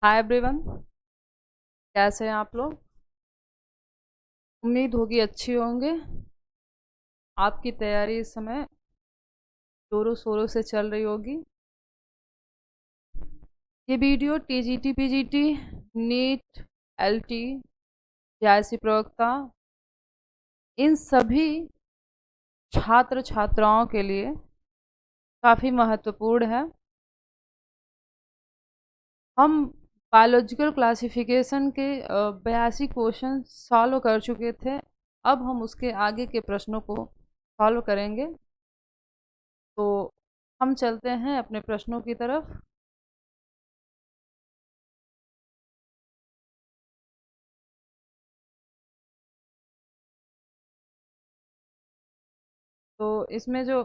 Hi everyone. कैसे हैं आप लोग? उम्मीद होगी अच्छी होंगे। आपकी तैयारी इस समय जोरों शोरों से चल रही होगी। ये video TGT PGT NEET LT JIC प्रवक्ता इन सभी छात्र छात्राओं के लिए काफ़ी महत्वपूर्ण है। हम बायोलॉजिकल क्लासिफिकेशन के 82 क्वेश्चन सॉल्व कर चुके थे। अब हम उसके आगे के प्रश्नों को सॉल्व करेंगे। तो हम चलते हैं अपने प्रश्नों की तरफ। तो इसमें जो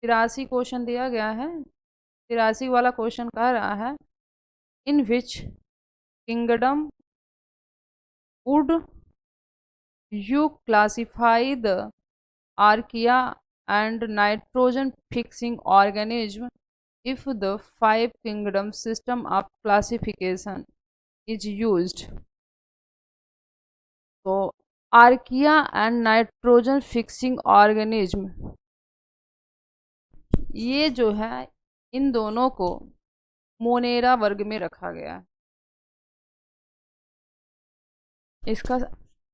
83 क्वेश्चन दिया गया है, 83 वाला क्वेश्चन कह रहा है, in which kingdom would you classify the archaea and nitrogen fixing organism if the five kingdom system of classification is used। तो archaea and nitrogen fixing organism, ये जो है इन दोनों को मोनेरा वर्ग में रखा गया है। इसका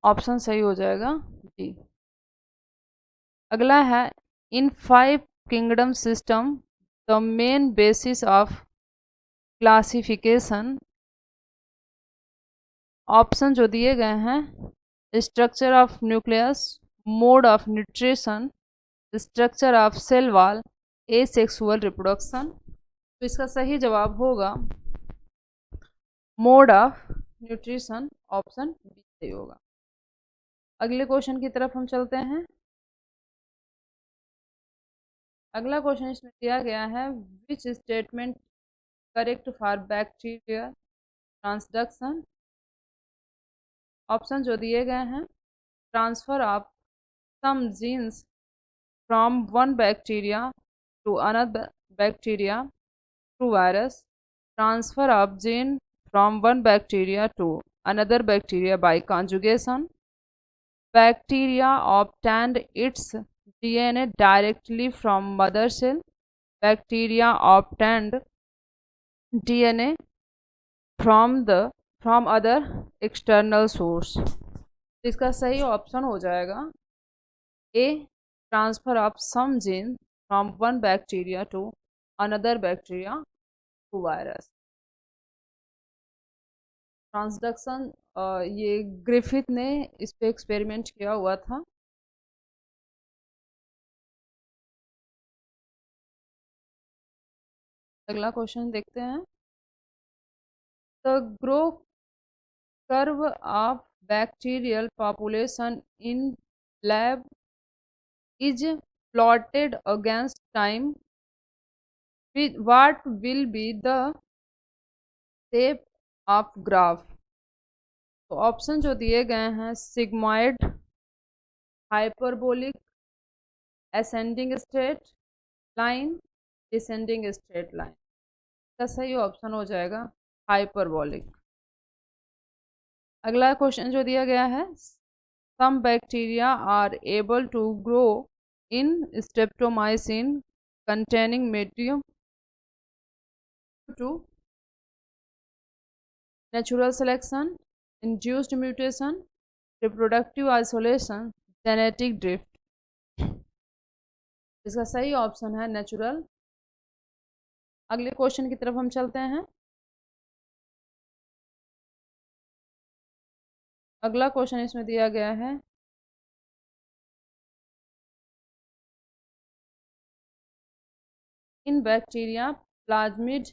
ऑप्शन सही हो जाएगा जी। अगला है, in five kingdom system the main basis of classification. Option जो दिए गए हैं, structure of nucleus, mode of nutrition, structure of cell wall, asexual reproduction. तो इसका सही जवाब होगा mode of nutrition, option B सही होगा। अगले क्वेश्चन की तरफ हम चलते हैं। अगला क्वेश्चन इसमें दिया गया है, which statement correct for bacteria transduction. Option जो दिए गए हैं, transfer of some genes from one bacteria to another bacteria through virus, transfer of gene from one bacteria to another bacteria by conjugation, bacteria obtained its DNA directly from mother cell, bacteria obtained DNA from other external source। इसका सही option हो जाएगा A, transfer of some gene from one bacteria to another bacteria to virus. Transduction, ये Griffith ने इस पे experiment किया हुआ था। अगला क्वेश्चन देखते हैं। The grow curve of bacterial population in lab is plotted against time, what will be the shape of graph। तो ऑप्शन जो दिए गए हैं, sigmoid, hyperbolic, ascending straight line, descending straight line. का सही ऑप्शन हो जाएगा हाइपरबोलिक। अगला क्वेश्चन जो दिया गया है, some bacteria are able to grow in streptomycin containing medium to natural selection, induced mutation, reproductive isolation, genetic drift। इसका सही ऑप्शन है नेचुरल। अगले क्वेश्चन की तरफ हम चलते हैं। अगला क्वेश्चन इसमें दिया गया है, in bacteria plasmid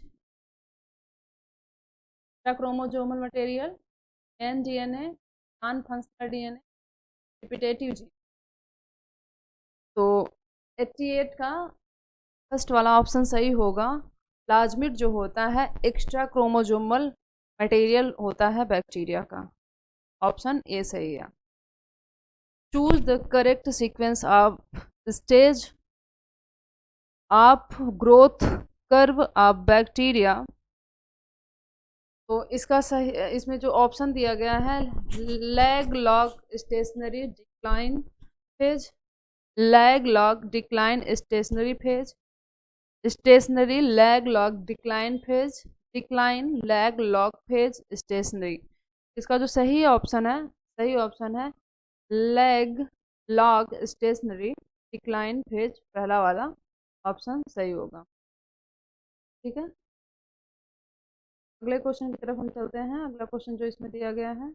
chromosomal material, nDNA, non functional DNA, repetitive जी। तो 88 का फर्स्ट वाला ऑप्शन सही होगा। प्लाज्मिड जो होता है एक्स्ट्रा क्रोमोजोमल मटेरियल होता है बैक्टीरिया का। ऑप्शन ए सही है। Choose the correct sequence of stage of growth curve of bacteria तो इसका सही, इसमें जो ऑप्शन दिया गया है, lag log stationary decline phase, lag log decline stationary phase, stationary lag log decline phase, decline lag log phase stationary. इसका जो सही ऑप्शन है, सही ऑप्शन है lag log stationary decline phase, पहला वाला ऑप्शन सही होगा। ठीक है, अगले क्वेश्चन की तरफ हम चलते हैं। अगला क्वेश्चन जो इसमें दिया गया है,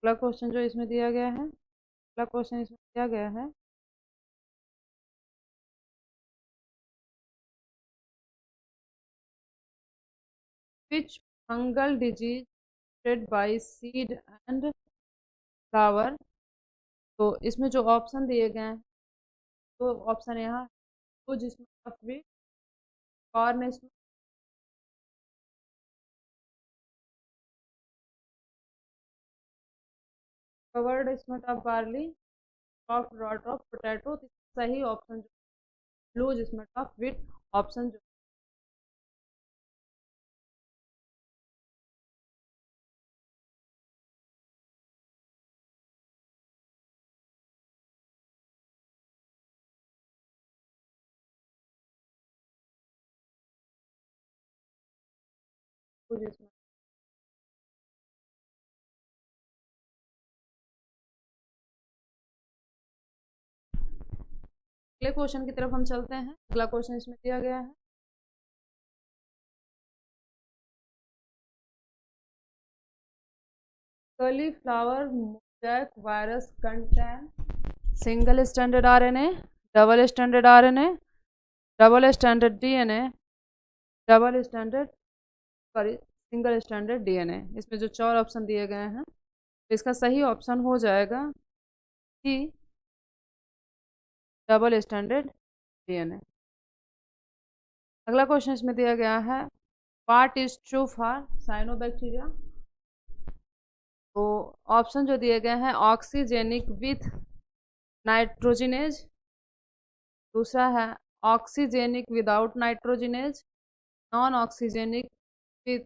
अगला क्वेश्चन जो इसमें दिया गया है, अगला क्वेश्चन इसमें दिया गया है, which fungal disease spread by seed and flower। तो इसमें जो ऑप्शन दिए गए हैं, तो ऑप्शन यहाँ तो जिसमें अफ्रीक, कॉर्न इसमें, covered smut of barley, soft rot of potato. सही ऑप्शन जो loose smut of wheat option जो लूज स्मट। अगले क्वेश्चन की तरफ हम चलते हैं। अगला क्वेश्चन इसमें दिया गया है, cauliflower mosaic virus contain single stranded RNA, double stranded RNA, double standard DNA, double standard, sorry, single standard DNA. इसमें जो चार ऑप्शन दिए गए हैं, तो इसका सही ऑप्शन हो जाएगा कि डबल स्टैंडर्ड डीएनए। अगला क्वेश्चन इसमें दिया गया है, what is true for cyanobacteria. तो ऑप्शन जो दिए गए हैं, ऑक्सीजेनिक विथ नाइट्रोजिनेज, दूसरा है oxygenic without nitrogenase, non oxygenic with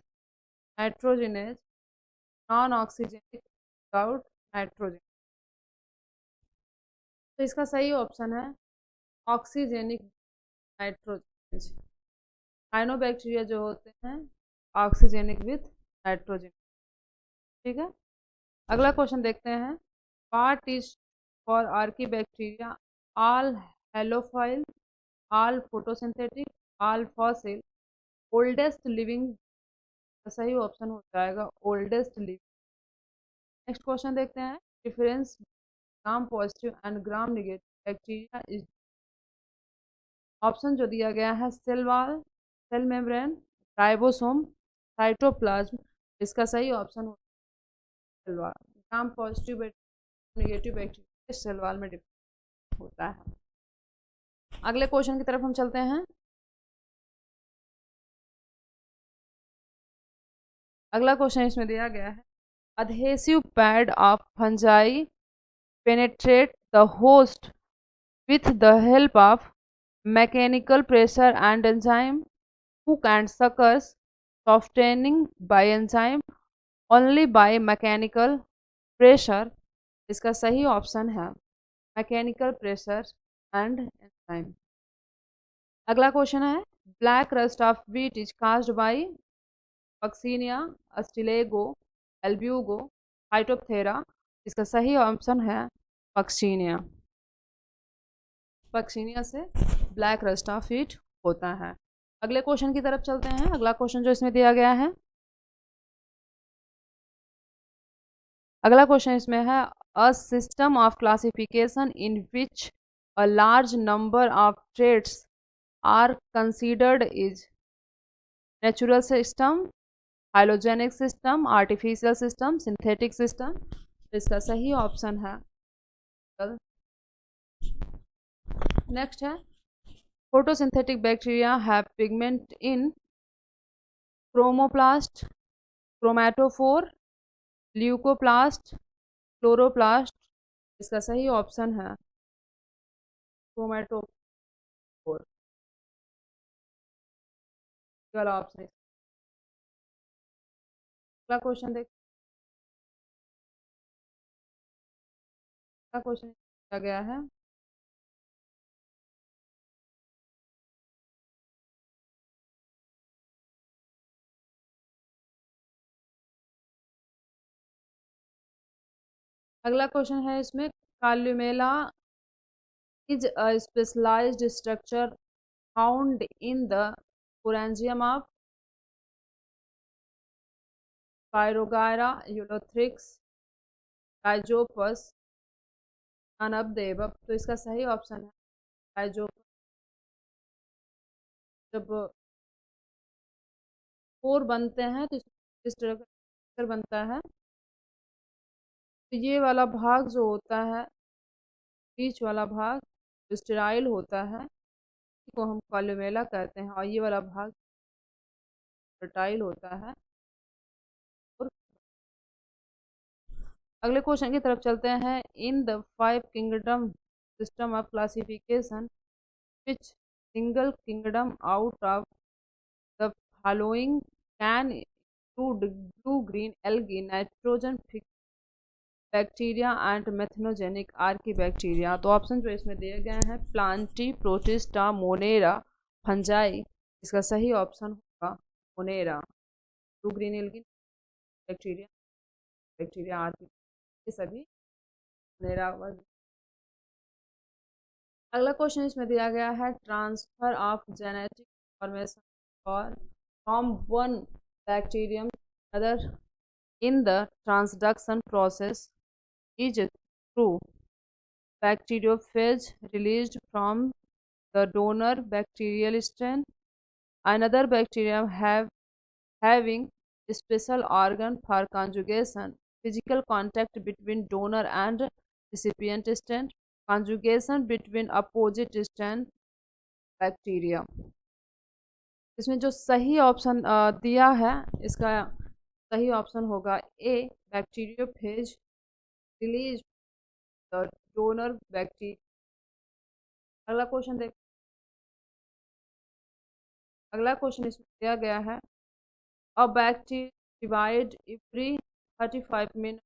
nitrogenase, non oxygenic without nitrogen. तो इसका सही ऑप्शन है ऑक्सीजेनिक नाइट्रोजन। साइनोबैक्टीरिया जो होते हैं ऑक्सीजेनिक विथ नाइट्रोजन। ठीक है, अगला क्वेश्चन देखते हैं, what is for archae bacteria, all halophile, all photosynthetic, all fossil, oldest living. सही ऑप्शन हो जाएगा ओल्डेस्ट लिविंग। नेक्स्ट क्वेश्चन देखते हैं, difference gram positive and gram negative bacteria is. Option जो दिया गया है, cell wall, cell membrane, ribosome, cytoplasm. इसका सही ऑप्शन होता है cell wall. Gram positive negative bacteria cell wall में डिफरेंस होता है। अगले क्वेश्चन की तरफ हम चलते हैं। अगला क्वेश्चन इसमें दिया गया है, adhesive pad of fungi penetrate the host with the help of mechanical pressure and enzyme, hook and suckers, softening by enzyme, only by mechanical pressure। इसका सही ऑप्शन है मैकेनिकल प्रेशर एंड एंजाइम। अगला question है, black rust of wheat is caused by puccinia, ustilago, albugo, phytophthora. इसका सही option है puccinia. Puccinia से black rust of wheat होता है। अगले क्वेश्चन की तरफ चलते हैं। अगला क्वेश्चन जो इसमें दिया गया है, अगला क्वेश्चन इसमें है, a system of classification in which a large number of traits are considered is natural system, phylogenetic system, artificial system, synthetic system. इसका सही ऑप्शन है, नेक्स्ट है, photosynthetic bacteria have pigment in chromoplast, chromatophore, leucoplast, chloroplast. इसका सही option है chromatophore. वाला option है। अगला क्वेश्चन देख, अगला क्वेश्चन दिया गया है। अगला क्वेश्चन है इसमें, काल्यूमेला is a specialized structure found in the sporangium of Pyrogera ulothrix rhizopus anabdeva। तो इसका सही ऑप्शन है rhizopus। जब स्पोर बनते हैं तो इस तरह बनता है। तो ये वाला भाग जो होता है, बीच वाला भाग जो स्टेराइल होता है, इसको हम कॉलुमेला कहते हैं, और ये वाला भाग फर्टाइल होता है। और अगले क्वेश्चन की तरफ चलते हैं। In the 5 kingdom system of classification, which single kingdom out of the following can include blue green algae nitrogen bacteria and methanogenic archaebacteria. तो ऑप्शन जो इसमें दिए गए हैं, प्लांटी, प्रोटिस्टा, मोनेरा, फंजाई। इसका सही ऑप्शन होगा Monera. Blue green algae bacteria, bacteria Archie, ये सभी मोनेरा वर्ग। अगला क्वेश्चन इसमें दिया गया है, ट्रांसफर ऑफ जेनेटिक इंफॉर्मेशन और from one bacterium other in the transduction process is true. Bacteriophage released from the donor bacterial strain. Another bacterium having special organ for conjugation. Physical contact between donor and recipient strain. Conjugation between opposite strain bacteria. इसमें जो सही option दिया है, इसका सही option होगा A, bacteriophage release the donor bacteria. अगला question देख, अगला क्वेश्चन इसमें दिया गया है, a bacteria divide every 35 minute,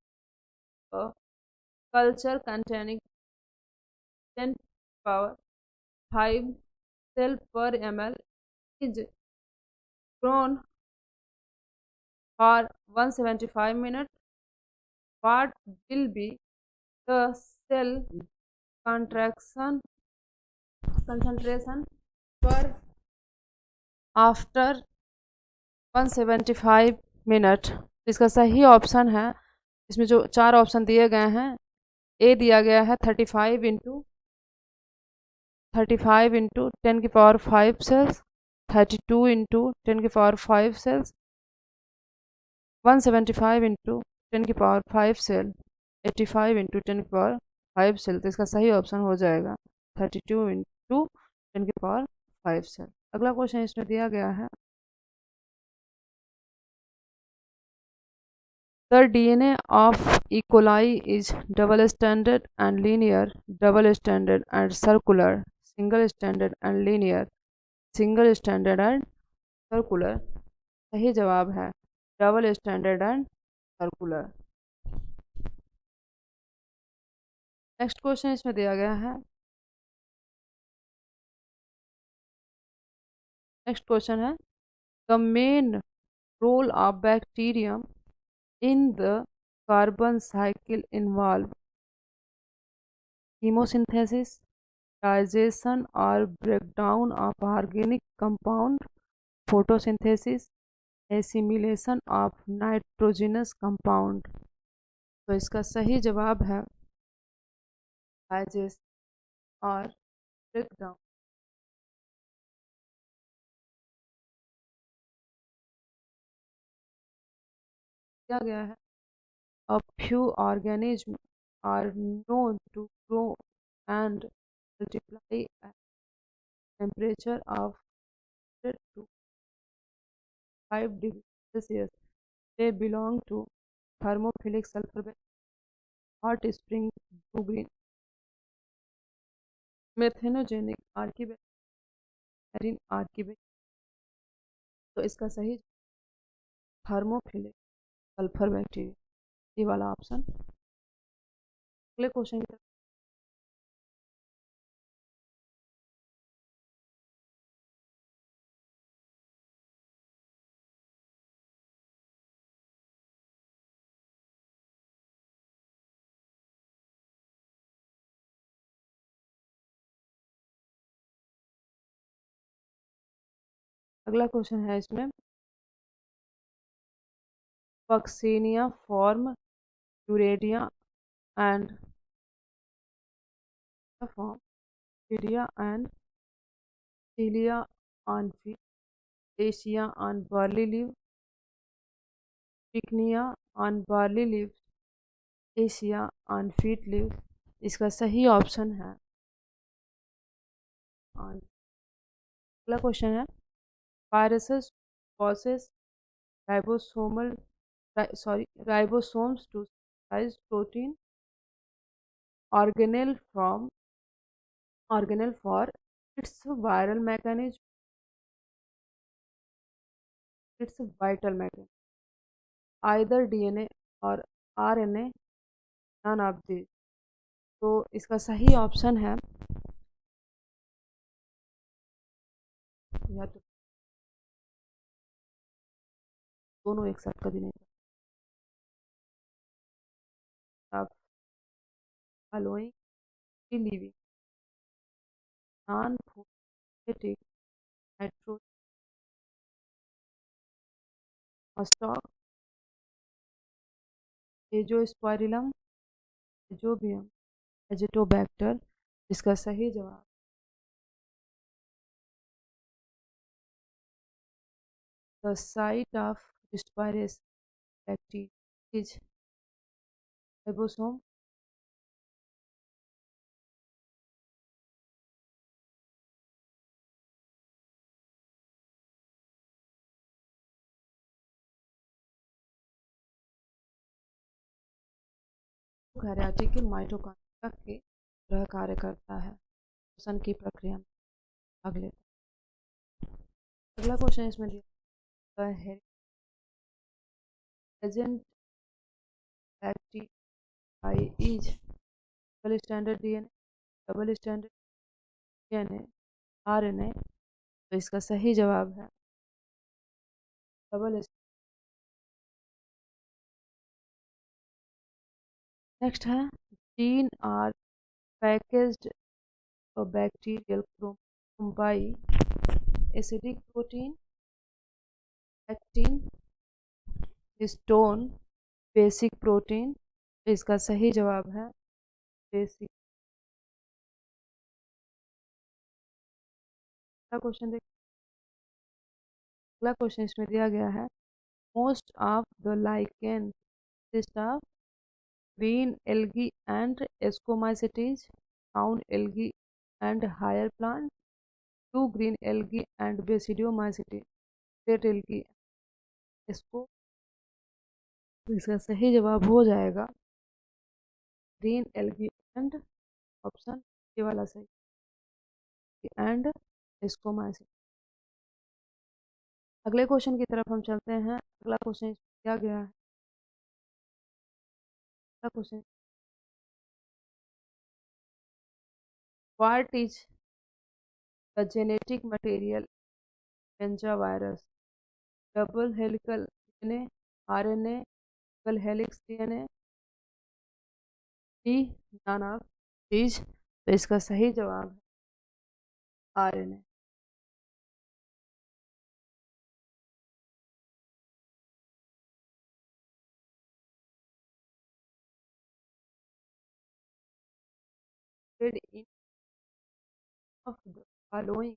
culture containing 10 power 5 cell per ml is grown for 175 minutes. What will be the cell contraction concentration per after 175 minute? इसका सही option है, इसमें जो 4 ऑप्शन दिए गए हैं, ए दिया गया है 35 इंटू 10 की पावर 5 सेल्स, 32 इंटू 10 की पावर 5 सेल्स, 175 इंटू 10 की पावर 5 सेल, 85 इंटू 10 की पावर 5 सेल। तो इसका सही ऑप्शन हो जाएगा 32 इंटू 10 की पावर 5 सेल। अगला क्वेश्चन इसमें दिया गया है, the DNA of E. coli is double-stranded and linear, double-stranded and circular, single-stranded and linear, single-stranded and circular। सही जवाब है double-stranded and circular। Next question इसमें दिया गया है, नेक्स्ट क्वेश्चन है, the main role of bacterium in the carbon cycle involve chemosynthesis, digestion or breakdown of organic compound, photosynthesis, assimilation of nitrogenous compound। तो इसका सही जवाब है डाइजेशन और ब्रेकडाउन। क्या गया है, a few organisms are known to grow and multiply at temperature of 100 to 5 degree Celsius, they belong to thermophilic sulfur hot spring blue green methanogenic archibald। तो इसका सही थर्मोफिलिक सल्फर बैक्टीरिया, ये वाला option. अगले question की तरफ। अगला question है इसमें, puccinia form uredia and form urea and Celia on wheat, Acacia on barley leaf, Pycnia on barley leaf, Acacia on wheat leaf। इसका सही ऑप्शन है on। अगला क्वेश्चन है, viruses causes ribosomal ribosomes to synthesize protein organelle for its viral mechanism, its vital mechanism, either DNA और RNA, none of these। तो इसका सही option है या तो दोनों एक साथ कभी नहीं। आप following living non-phonetic nitrostock Azospirillum Azobium Azotobacter. इसका सही जवाब the site of respiration bacteria is ribosome. Karyotic के माइटोकॉन्ड्रिया के तरह कार्य करता है श्वसन की प्रक्रिया में भाग लेता है। अगला क्वेश्चन इसमें दिया है, present bacteria is double standard DNA, double standard DNA, RNA. तो इसका सही जवाब है डबल। नेक्स्ट है, gene are packaged bacterial by acidic protein, actin, histone, basic protein. इसका सही जवाब है बेसिक। अगला क्वेश्चन देख, अगला क्वेश्चन इसमें दिया गया है, most of the lichen consist of green algae and ascomycetes, brown algae and higher plant, blue green algae and basidiomycetes, red algae। इसको तो इसका सही जवाब हो जाएगा ग्रीन एल्गी एंड, ऑप्शन ये वाला सही, एंड एस्कोमाइसिस। अगले क्वेश्चन की तरफ हम चलते हैं। अगला क्वेश्चन क्या गया है, अगला question, what is the genetic material पेंजा virus, double helical DNA, RNA, double helix DNA, D none of these. तो इसका सही जवाब है RNA. In of the following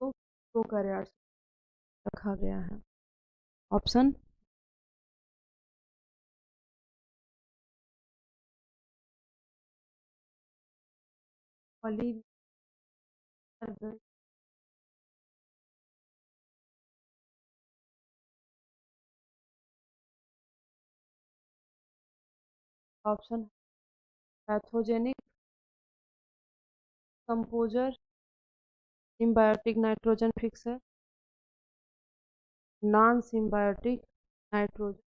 को प्रोकैरियोट्स रखा गया है। ऑप्शन ऑलिव option pathogenic, composer, symbiotic nitrogen fixer, non symbiotic nitrogen